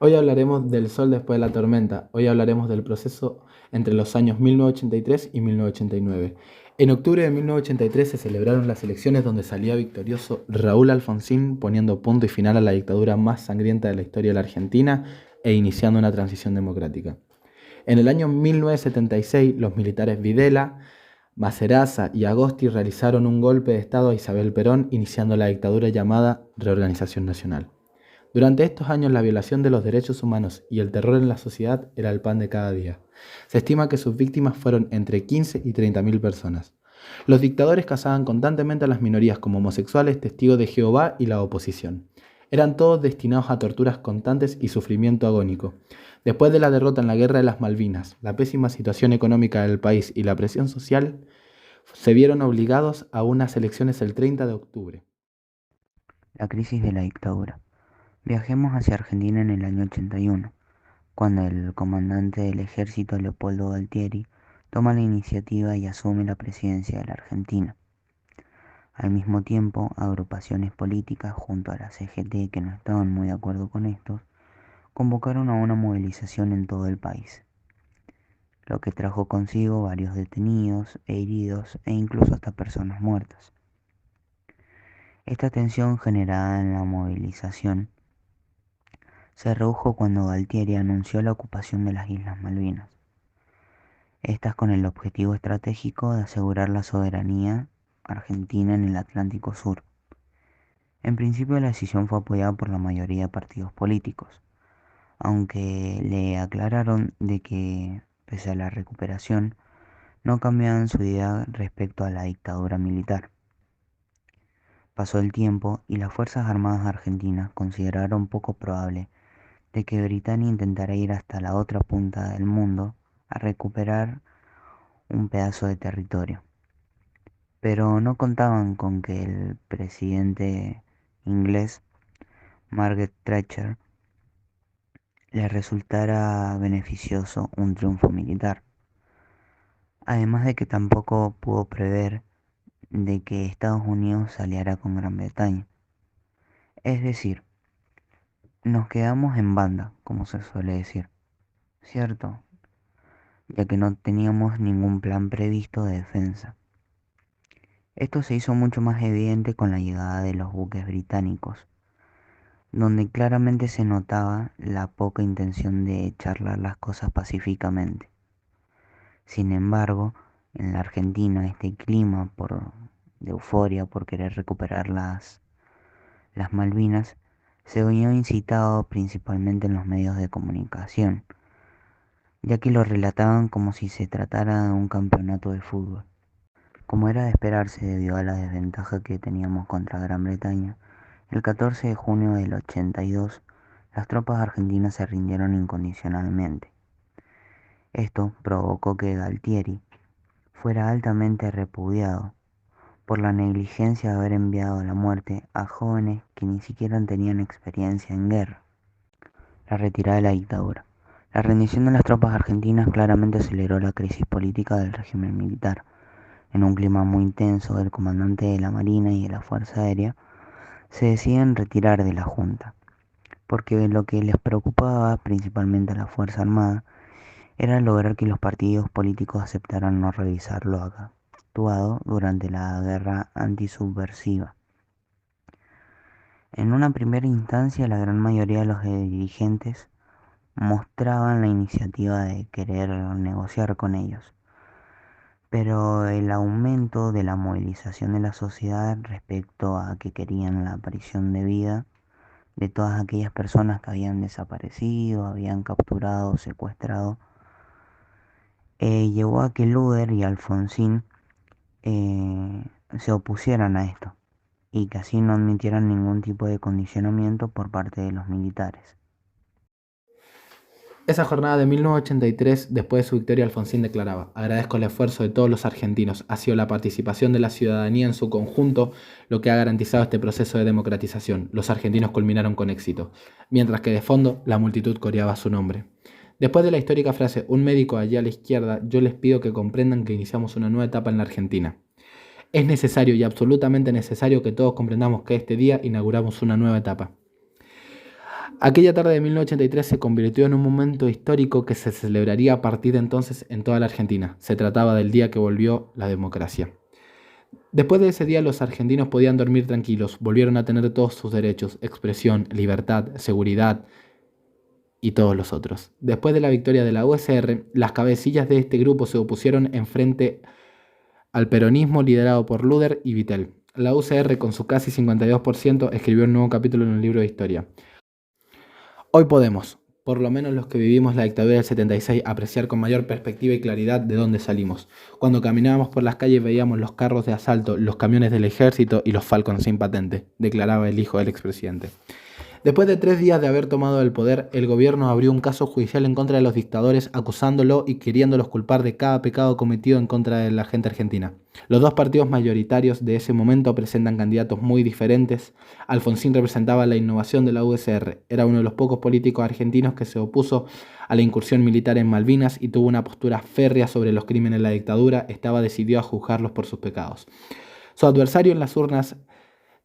Hoy hablaremos del sol después de la tormenta. Hoy hablaremos del proceso entre los años 1983 y 1989. En octubre de 1983 se celebraron las elecciones donde salía victorioso Raúl Alfonsín, poniendo punto y final a la dictadura más sangrienta de la historia de la Argentina e iniciando una transición democrática. En el año 1976, los militares Videla, Maseraza y Agosti realizaron un golpe de Estado a Isabel Perón, iniciando la dictadura llamada Reorganización Nacional. Durante estos años la violación de los derechos humanos y el terror en la sociedad era el pan de cada día. Se estima que sus víctimas fueron entre 15 y 30.000 personas. Los dictadores cazaban constantemente a las minorías como homosexuales, testigos de Jehová y la oposición. Eran todos destinados a torturas constantes y sufrimiento agónico. Después de la derrota en la Guerra de las Malvinas, la pésima situación económica del país y la presión social, se vieron obligados a unas elecciones el 30 de octubre. La crisis de la dictadura. Viajemos hacia Argentina en el año 81, cuando el comandante del ejército Leopoldo Galtieri toma la iniciativa y asume la presidencia de la Argentina. Al mismo tiempo, agrupaciones políticas junto a la CGT que no estaban muy de acuerdo con estos, convocaron a una movilización en todo el país, lo que trajo consigo varios detenidos e heridos e incluso hasta personas muertas. Esta tensión generada en la movilización se redujo cuando Galtieri anunció la ocupación de las Islas Malvinas, estas con el objetivo estratégico de asegurar la soberanía argentina en el Atlántico Sur. En principio la decisión fue apoyada por la mayoría de partidos políticos, aunque le aclararon de que, pese a la recuperación, no cambiaban su idea respecto a la dictadura militar. Pasó el tiempo y las Fuerzas Armadas argentinas consideraron poco probable de que Britania intentara ir hasta la otra punta del mundo a recuperar un pedazo de territorio. Pero no contaban con que el presidente inglés, Margaret Thatcher, le resultara beneficioso un triunfo militar. Además de que tampoco pudo prever de que Estados Unidos se aliara con Gran Bretaña. Es decir, nos quedamos en banda, como se suele decir, ¿cierto? Ya que no teníamos ningún plan previsto de defensa. Esto se hizo mucho más evidente con la llegada de los buques británicos, donde claramente se notaba la poca intención de charlar las cosas pacíficamente. Sin embargo, en la Argentina este clima de euforia por querer recuperar las Malvinas se vio incitado principalmente en los medios de comunicación, ya que lo relataban como si se tratara de un campeonato de fútbol. Como era de esperarse debido a la desventaja que teníamos contra Gran Bretaña, el 14 de junio del 82 las tropas argentinas se rindieron incondicionalmente. Esto provocó que Galtieri fuera altamente repudiado por la negligencia de haber enviado a la muerte a jóvenes que ni siquiera tenían experiencia en guerra. La retirada de la dictadura. La rendición de las tropas argentinas claramente aceleró la crisis política del régimen militar. En un clima muy intenso, el comandante de la Marina y de la Fuerza Aérea se deciden retirar de la Junta, porque lo que les preocupaba principalmente a la Fuerza Armada era lograr que los partidos políticos aceptaran no revisar lo actuado durante la guerra antisubversiva. En una primera instancia, la gran mayoría de los dirigentes mostraban la iniciativa de querer negociar con ellos, pero el aumento de la movilización de la sociedad respecto a que querían la aparición de vida de todas aquellas personas que habían desaparecido, habían capturado o secuestrado, llevó a que Luder y Alfonsín eh, se opusieran a esto y que así no admitieran ningún tipo de condicionamiento por parte de los militares. Esa jornada de 1983, después de su victoria, Alfonsín declaraba: agradezco el esfuerzo de todos los argentinos, ha sido la participación de la ciudadanía en su conjunto lo que ha garantizado este proceso de democratización. Los argentinos culminaron con éxito, mientras que de fondo la multitud coreaba su nombre. Después de la histórica frase "un médico allá a la izquierda", yo les pido que comprendan que iniciamos una nueva etapa en la Argentina. Es necesario y absolutamente necesario que todos comprendamos que este día inauguramos una nueva etapa. Aquella tarde de 1983 se convirtió en un momento histórico que se celebraría a partir de entonces en toda la Argentina. Se trataba del día que volvió la democracia. Después de ese día los argentinos podían dormir tranquilos, volvieron a tener todos sus derechos, expresión, libertad, seguridad y todos los otros. Después de la victoria de la USR, las cabecillas de este grupo se opusieron en frente al peronismo liderado por Luder y Vittel. La UCR, con su casi 52%, escribió un nuevo capítulo en el libro de historia. Hoy podemos, por lo menos los que vivimos la dictadura del 76, apreciar con mayor perspectiva y claridad de dónde salimos. Cuando caminábamos por las calles veíamos los carros de asalto, los camiones del ejército y los Falcons sin patente, declaraba el hijo del expresidente. Después de 3 días de haber tomado el poder, el gobierno abrió un caso judicial en contra de los dictadores, acusándolo y queriéndolos culpar de cada pecado cometido en contra de la gente argentina. Los dos partidos mayoritarios de ese momento presentan candidatos muy diferentes. Alfonsín representaba la innovación de la USR, era uno de los pocos políticos argentinos que se opuso a la incursión militar en Malvinas y tuvo una postura férrea sobre los crímenes de la dictadura, estaba decidido a juzgarlos por sus pecados. Su adversario en las urnas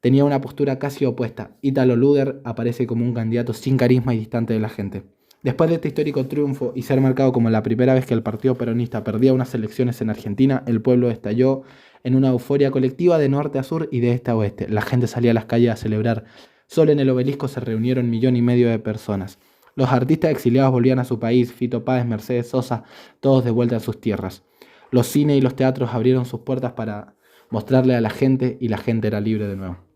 tenía una postura casi opuesta. Ítalo Luder aparece como un candidato sin carisma y distante de la gente. Después de este histórico triunfo y ser marcado como la primera vez que el Partido Peronista perdía unas elecciones en Argentina, el pueblo estalló en una euforia colectiva de norte a sur y de este a oeste. La gente salía a las calles a celebrar. Solo en el Obelisco se reunieron 1,5 millones de personas. Los artistas exiliados volvían a su país, Fito Páez, Mercedes Sosa, todos de vuelta a sus tierras. Los cines y los teatros abrieron sus puertas para mostrarle a la gente y la gente era libre de nuevo.